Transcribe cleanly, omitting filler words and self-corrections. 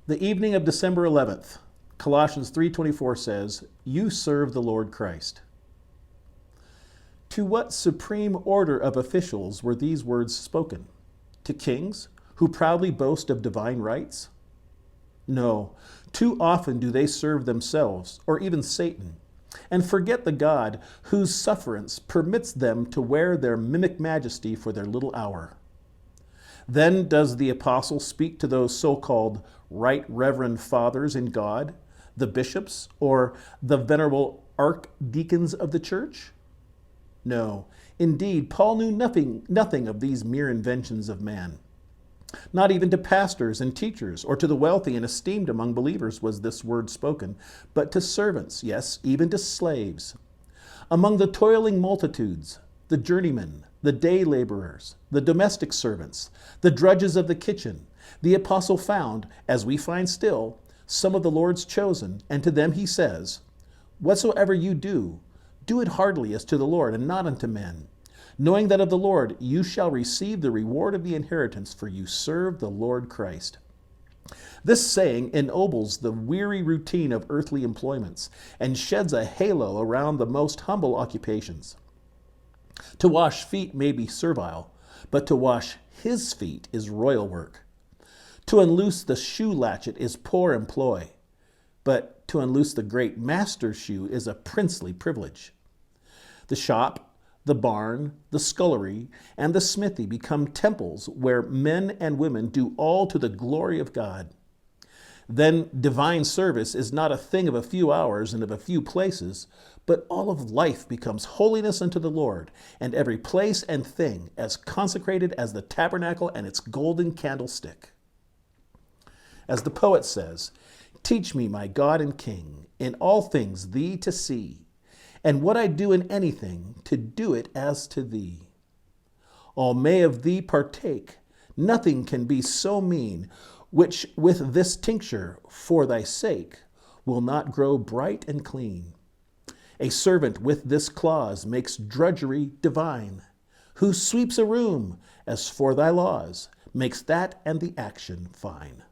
The evening of December 11th, Colossians 3:24 says, "You serve the Lord Christ." To what supreme order of officials were these words spoken? To kings who proudly boast of divine rights? No, too often do they serve themselves, or even Satan, and forget the God whose sufferance permits them to wear their mimic majesty for their little hour. Then does the apostle speak to those so-called right reverend fathers in God, the bishops, or the venerable archdeacons of the church? No, indeed, Paul knew nothing of these mere inventions of man. Not even to pastors and teachers, or to the wealthy and esteemed among believers was this word spoken, but to servants, yes, even to slaves. Among the toiling multitudes, the journeymen, the day laborers, the domestic servants, the drudges of the kitchen, the apostle found, as we find still, some of the Lord's chosen, and to them he says, "Whatsoever you do, do it heartily as to the Lord and not unto men, knowing that of the Lord you shall receive the reward of the inheritance, for you serve the Lord Christ." This saying ennobles the weary routine of earthly employments and sheds a halo around the most humble occupations. To wash feet may be servile, but to wash his feet is royal work. To unloose the shoe latchet is poor employ, but to unloose the great master's shoe is a princely privilege. The shop, the barn, the scullery, and the smithy become temples where men and women do all to the glory of God. Then divine service is not a thing of a few hours and of a few places, but all of life becomes holiness unto the Lord, and every place and thing as consecrated as the tabernacle and its golden candlestick. As the poet says, "Teach me, my God and King, in all things thee to see, and what I do in anything, to do it as to thee. All may of thee partake, nothing can be so mean, which with this tincture, for thy sake, will not grow bright and clean. A servant with this clause makes drudgery divine, who sweeps a room, as for thy laws, makes that and the action fine."